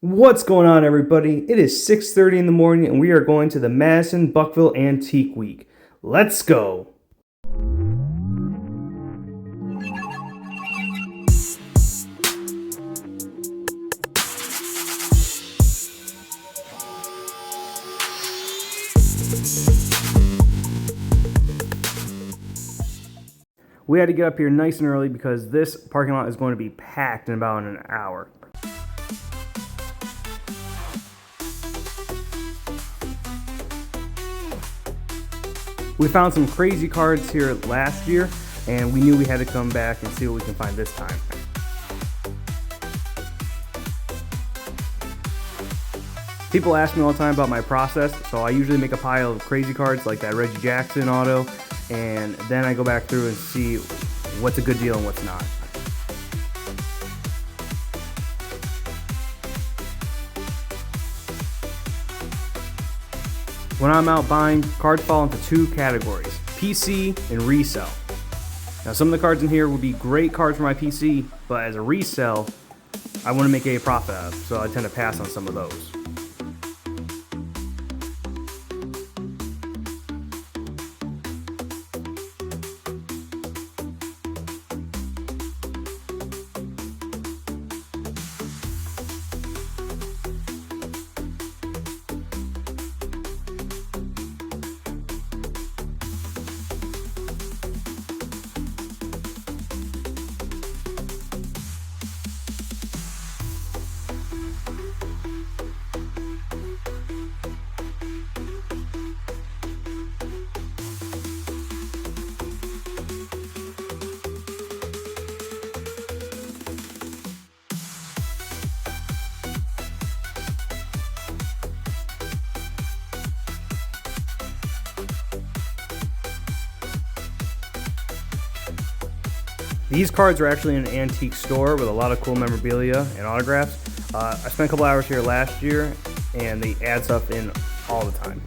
What's going on, everybody? It is 6:30 in the morning and we are going to the Madison-Bouckville Antique Week. Let's go! We had to get up here nice and early because this parking lot is going to be packed in about an hour. We found some crazy cards here last year, and we knew we had to come back and see what we can find this time. People ask me all the time about my process, so I usually make a pile of crazy cards like that Reggie Jackson auto, and then I go back through and see what's a good deal and what's not. When I'm out buying, cards fall into two categories, PC and resell. Now some of the cards in here would be great cards for my PC, but as a resell, I want to make a profit out of, so I tend to pass on some of those. These cards are actually in an antique store with a lot of cool memorabilia and autographs. I spent a couple hours here last year, and they add stuff in all the time.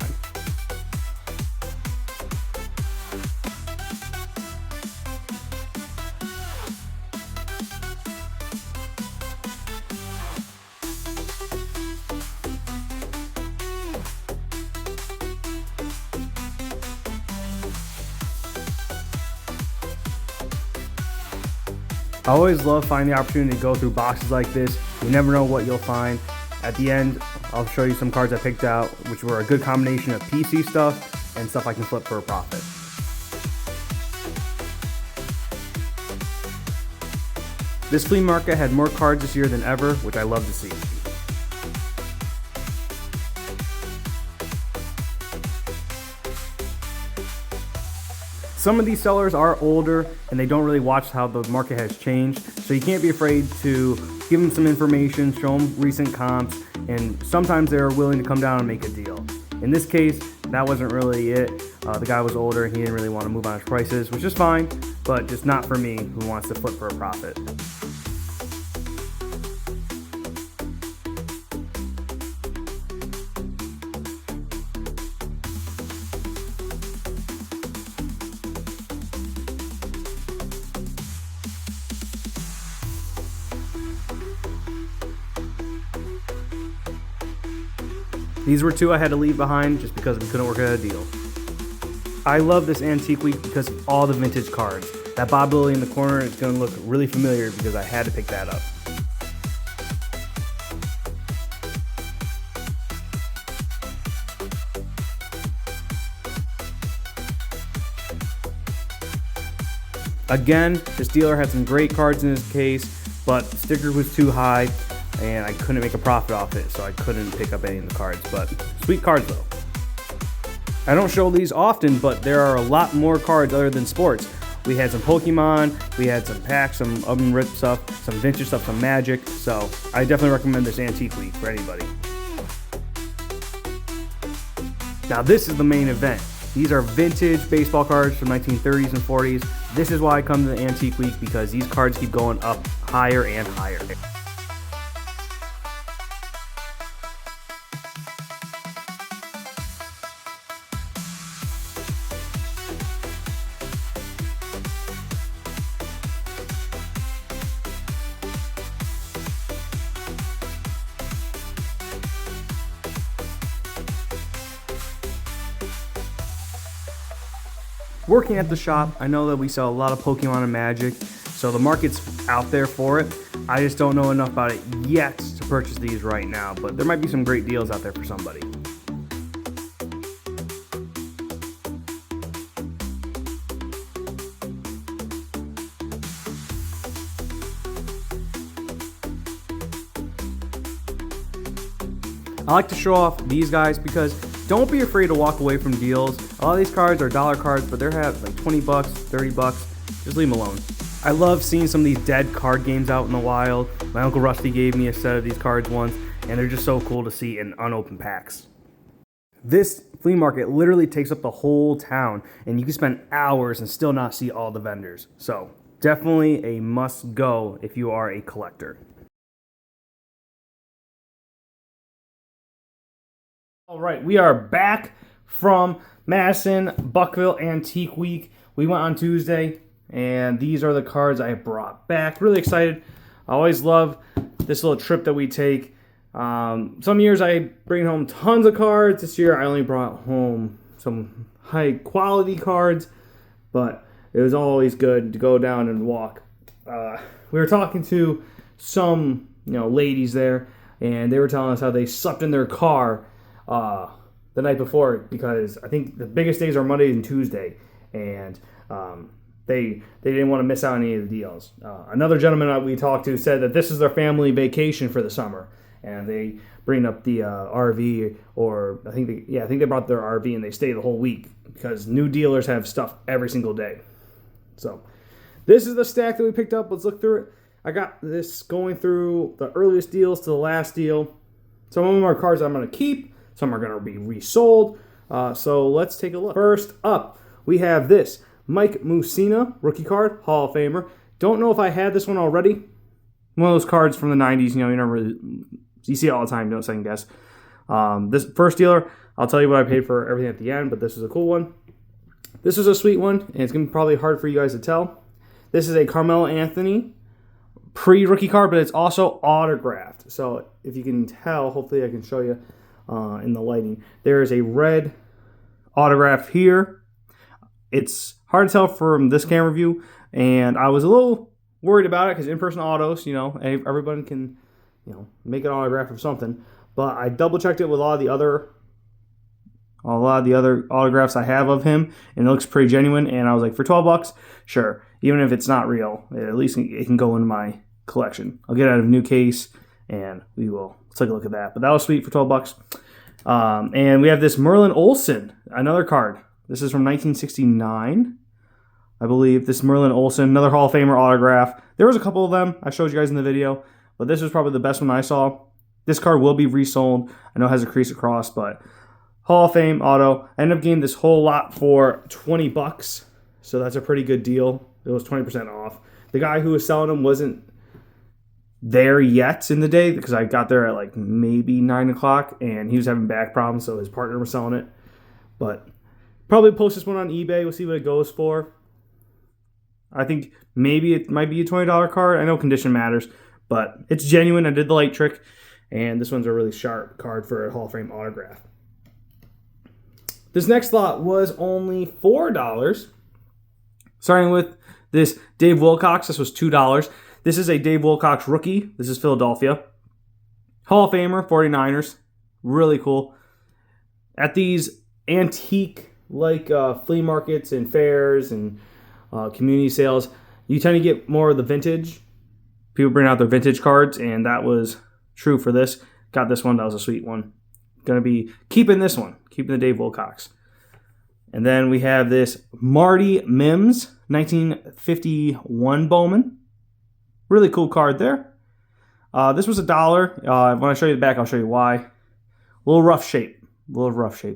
I always love finding the opportunity to go through boxes like this. You never know what you'll find. At the end, I'll show you some cards I picked out, which were a good combination of PC stuff and stuff I can flip for a profit. This flea market had more cards this year than ever, which I love to see. Some of these sellers are older and they don't really watch how the market has changed, so you can't be afraid to give them some information, show them recent comps, and sometimes they're willing to come down and make a deal. In this case, that wasn't really it. The guy was older and he didn't really want to move on his prices, which is fine, but just not for me who wants to flip for a profit. These were two I had to leave behind just because we couldn't work out a deal. I love this antique week because of all the vintage cards. That Bob Lilly in the corner is going to look really familiar because I had to pick that up. Again, this dealer had some great cards in his case, but the sticker was too high and I couldn't make a profit off it, so I couldn't pick up any of the cards, but sweet cards though. I don't show these often, but there are a lot more cards other than sports. We had some Pokemon, we had some packs, some oven rip stuff, some vintage stuff, some Magic, so I definitely recommend this antique week for anybody. Now this is the main event. These are vintage baseball cards from 1930s and 40s. This is why I come to the antique week, because these cards keep going up higher and higher. Working at the shop, I know that we sell a lot of Pokemon and Magic, so the market's out there for it. I just don't know enough about it yet to purchase these right now, but there might be some great deals out there for somebody. I like to show off these guys because don't be afraid to walk away from deals. A lot of these cards are dollar cards, but they're like 20 bucks, 30 bucks. Just leave them alone. I love seeing some of these dead card games out in the wild. My Uncle Rusty gave me a set of these cards once, and they're just so cool to see in unopened packs. This flea market literally takes up the whole town, and you can spend hours and still not see all the vendors. So definitely a must go if you are a collector. All right, we are back from Madison-Bouckville Antique Week. We went on Tuesday, and these are the cards I brought back. Really excited. I always love this little trip that we take. Some years I bring home tons of cards. This year I only brought home some high-quality cards, but it was always good to go down and walk. We were talking to some ladies there, and they were telling us how they slept in their car the night before, because I think the biggest days are Monday and Tuesday, and they didn't want to miss out on any of the deals. Another gentleman that we talked to said that this is their family vacation for the summer, and they bring up the RV, or I think they brought their RV and they stay the whole week because new dealers have stuff every single day. So this is the stack that we picked up. Let's look through it. I got this going through the earliest deals to the last deal. Some of them are cards I'm going to keep. Some are going to be resold. So let's take a look. First up, we have this Mike Mussina rookie card, Hall of Famer. Don't know if I had this one already. One of those cards from the 90s, you see it all the time, don't second guess. This first dealer, I'll tell you what I paid for everything at the end, but this is a cool one. This is a sweet one, and it's going to be probably hard for you guys to tell. This is a Carmelo Anthony pre-rookie card, but it's also autographed. So if you can tell, hopefully I can show you in the lighting. There is a red autograph here. It's hard to tell from this camera view, and I was a little worried about it because in-person autos, everyone can, make an autograph of something. But I double-checked it with a lot of the other autographs I have of him, and it looks pretty genuine. And I was like, for 12 bucks, sure. Even if it's not real, at least it can go in my collection. I'll get out of a new case, and we will take a look at that. But that was sweet for 12 bucks. And we have this Merlin Olsen, another card. This is from 1969, I believe. This Merlin Olsen, another Hall of Famer autograph. There was a couple of them I showed you guys in the video, but this was probably the best one I saw. This card will be resold. I know it has a crease across, but Hall of Fame auto. I ended up getting this whole lot for 20 bucks, so that's a pretty good deal. It was 20% off. The guy who was selling them wasn't there yet in the day because I got there at like maybe 9 o'clock, and he was having back problems, so his partner was selling it. But probably post this one on eBay. We'll see what it goes for. I think maybe it might be a $20 card. I know condition matters, but it's genuine. I did the light trick, and this one's a really sharp card for a Hall of Fame autograph. This next lot was only $4. Starting with this Dave Wilcox. This was $2. This is a Dave Wilcox rookie. This is Philadelphia. Hall of Famer, 49ers. Really cool. At these antique flea markets and fairs and community sales, you tend to get more of the vintage. People bring out their vintage cards, and that was true for this. Got this one. That was a sweet one. Going to be keeping this one. Keeping the Dave Wilcox. And then we have this Marty Mims, 1951 Bowman. Really cool card there. This was $1. When I show you the back, I'll show you why. A little rough shape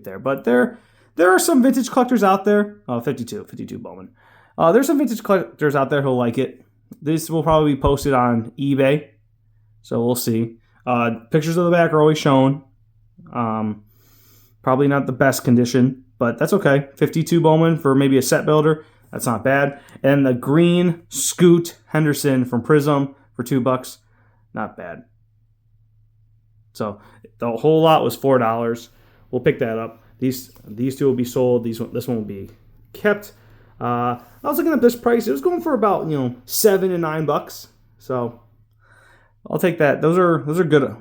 there. But there are some vintage collectors out there. 52 Bowman. There's some vintage collectors out there who'll like it. This will probably be posted on eBay, so we'll see. Pictures of the back are always shown. Probably not the best condition, but that's okay. 52 Bowman for maybe a set builder. That's not bad. And the green Scoot Henderson from Prism for $2. Not bad. So the whole lot was $4. We'll pick that up. These two will be sold. This one will be kept. I was looking at this price. It was going for about, $7 to $9. So I'll take that. Those are good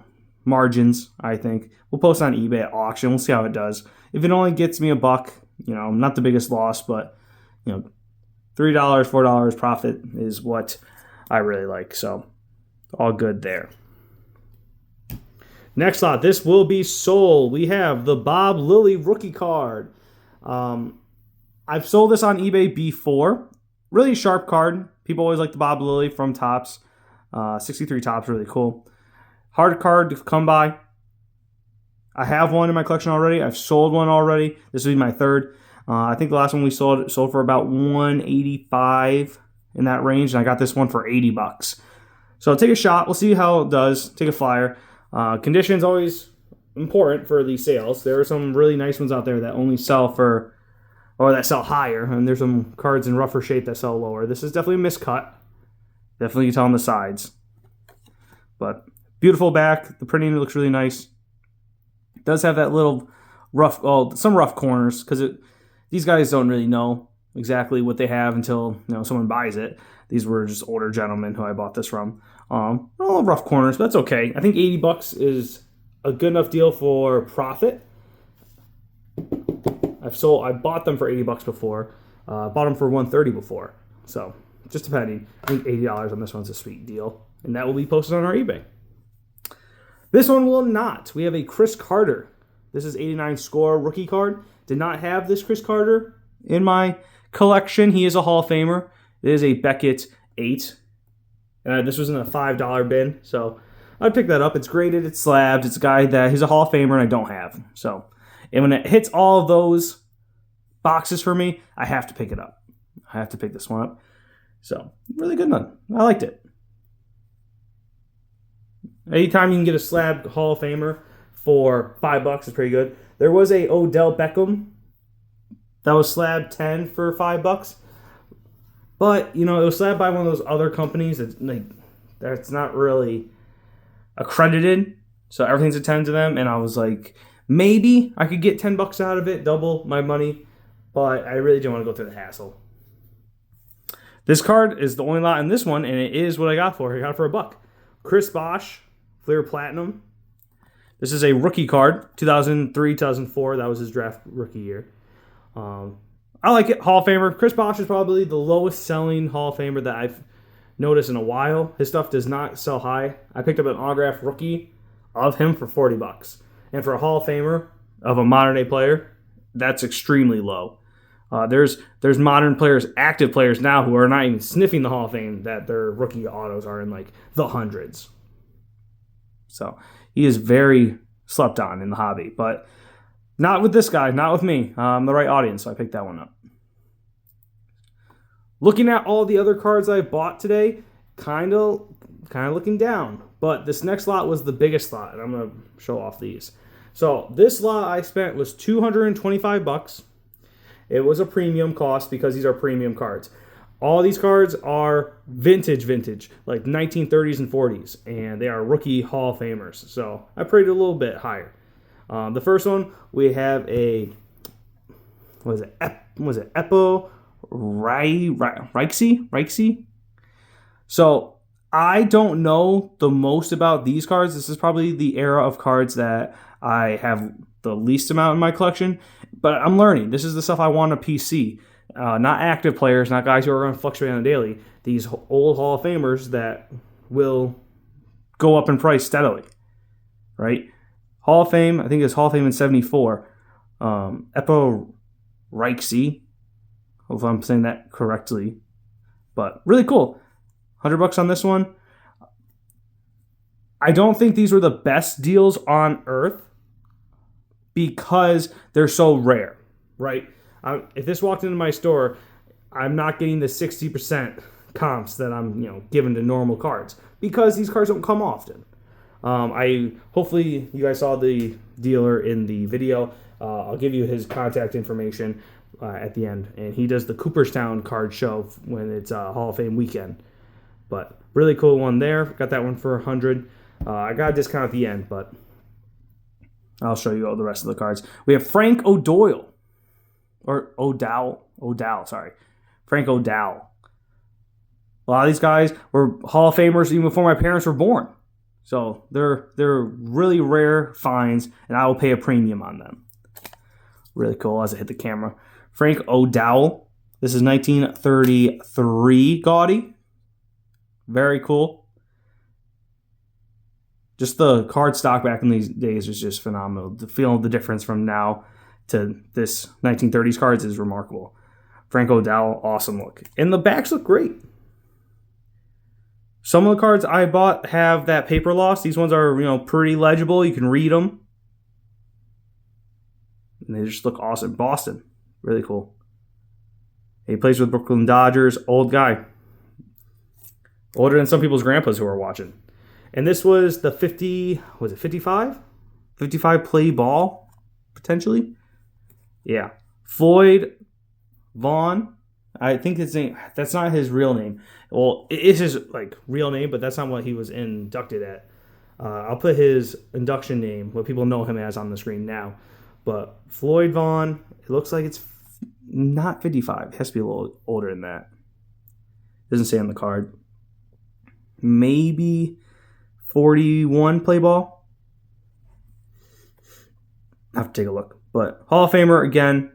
margins, I think. We'll post on eBay at auction. We'll see how it does. If it only gets me $1, not the biggest loss, but $3, $4 profit is what I really like. So all good there. Next lot, this will be sold. We have the Bob Lilly rookie card. I've sold this on eBay before. Really sharp card. People always like the Bob Lilly from Topps. 63 Topps, really cool. Hard card to come by. I have one in my collection already. I've sold one already. This will be my third. I think the last one we sold for about $185 in that range, and I got this one for $80. So I'll take a shot. We'll see how it does. Take a flyer. Condition's always important for these sales. There are some really nice ones out there that only sell for, or that sell higher, and there's some cards in rougher shape that sell lower. This is definitely a miscut. Definitely you can tell on the sides. But beautiful back. The printing looks really nice. It does have that little rough, some rough corners, because these guys don't really know exactly what they have until someone buys it. These were just older gentlemen who I bought this from. Little rough corners, but that's okay. I think $80 is a good enough deal for profit. I bought them for $80 before. Bought them for $130 before. So just depending. I think $80 on this one's a sweet deal, and that will be posted on our eBay. This one will not. We have a Chris Carter. This is 89 score rookie card. Did not have this Chris Carter in my collection. He is a Hall of Famer. It is a Beckett 8. And this was in a $5 bin, so I'd pick that up. It's graded, it's slabbed. It's a guy that he's a Hall of Famer and I don't have. So, and when it hits all of those boxes for me, I have to pick it up. I have to pick this one up. So, really good one. I liked it. Anytime you can get a slabbed Hall of Famer for $5 is pretty good. There was a Odell Beckham that was slabbed 10 for $5. But, it was slabbed by one of those other companies that's not really accredited. So everything's a 10 to them. And I was like, maybe I could get $10 out of it, double my money. But I really didn't want to go through the hassle. This card is the only lot in this one, and it is what I got for it. I got it for $1. Chris Bosh, Fleer Platinum. This is a rookie card, 2003, 2004. That was his draft rookie year. I like it. Hall of Famer. Chris Bosh is probably the lowest selling Hall of Famer that I've noticed in a while. His stuff does not sell high. I picked up an autographed rookie of him for $40. And for a Hall of Famer of a modern day player, that's extremely low. There's modern players, active players now who are not even sniffing the Hall of Fame that their rookie autos are in the hundreds. So he is very slept on in the hobby, but not with this guy, not with me. I'm the right audience, so I picked that one up. Looking at all the other cards I bought today, kind of looking down. But this next lot was the biggest lot, and I'm going to show off these. So this lot I spent was $225. It was a premium cost because these are premium cards. All these cards are vintage, like 1930s and 40s, and they are rookie Hall of Famers. So I prayed a little bit higher. The first one, we have a, Epo Reichsey? So I don't know the most about these cards. This is probably the era of cards that I have the least amount in my collection, but I'm learning. This is the stuff I want a PC. Not active players, not guys who are going to fluctuate on a daily. These old Hall of Famers that will go up in price steadily, right? Hall of Fame, I think it's Hall of Fame in 74. Epo Reichsey. Hopefully I'm saying that correctly. But really cool. $100 on this one. I don't think these were the best deals on earth because they're so rare, right? If this walked into my store, I'm not getting the 60% comps that I'm given to normal cards because these cards don't come often. Hopefully you guys saw the dealer in the video. I'll give you his contact information at the end, and he does the Cooperstown card show when it's Hall of Fame weekend. But really cool one there. Got that one for $100. I got a discount at the end, but I'll show you all the rest of the cards. We have Frank O'Doyle, or O'Dowd, sorry. Frank O'Dowd. A lot of these guys were Hall of Famers even before my parents were born. So they're really rare finds, and I will pay a premium on them. Really cool as I hit the camera. Frank O'Dowd. This is 1933 Gaudy. Very cool. Just the card stock back in these days was just phenomenal. The feel of the difference from now to this 1930s cards is remarkable. Frank O'Dowd, awesome look. And the backs look great. Some of the cards I bought have that paper loss. These ones are, pretty legible. You can read them. And they just look awesome. Boston, really cool. He plays with Brooklyn Dodgers. Old guy. Older than some people's grandpas who are watching. And this was the 55? 55 play ball, potentially? Yeah. Floyd Vaughn. I think his name, that's not his real name. Well, it is his real name, but that's not what he was inducted at. I'll put his induction name, what people know him as, on the screen now. But Floyd Vaughn, it looks like it's not 55. It has to be a little older than that. It doesn't say on the card. Maybe 41 play ball. I have to take a look. But Hall of Famer, again,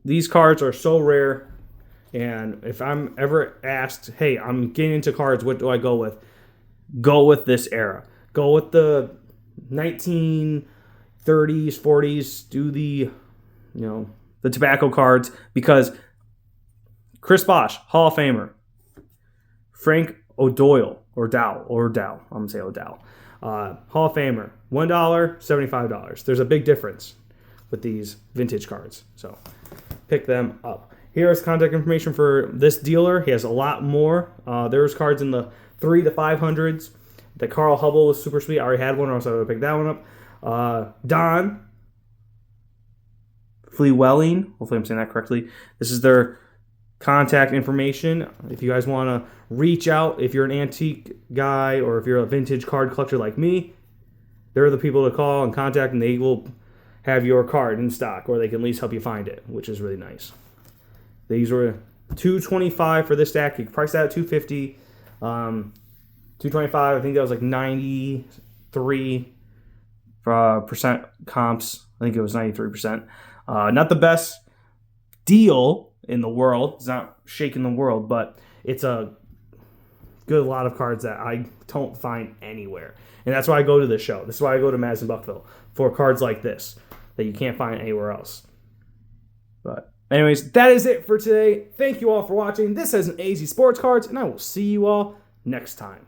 these cards are so rare. And if I'm ever asked, hey, I'm getting into cards, what do I go with? Go with this era. Go with the 1930s, 40s. Do the tobacco cards. Because Chris Bosh, Hall of Famer. Frank O'Doyle, I'm going to say O'Dowd. Hall of Famer, $1, $75. There's a big difference with these vintage cards. So pick them up. Here's contact information for this dealer. He has a lot more. There's cards in the 3 to 500s. The Carl Hubble was super sweet. I already had one, or else I would have picked that one up. Don Fleewelling. Hopefully I'm saying that correctly. This is their contact information. If you guys want to reach out, if you're an antique guy or if you're a vintage card collector like me, they're the people to call and contact, and they will have your card in stock, or they can at least help you find it, which is really nice. These were $225 for this stack. You can price that at $250. $225. I think that was 93% comps. I think it was 93%. Not the best deal in the world. It's not shaking the world, but it's a good lot of cards that I don't find anywhere. And that's why I go to this show. This is why I go to Madison-Bouckville, for cards like this that you can't find anywhere else. But anyways, that is it for today. Thank you all for watching. This has an AZ Sports Cards, and I will see you all next time.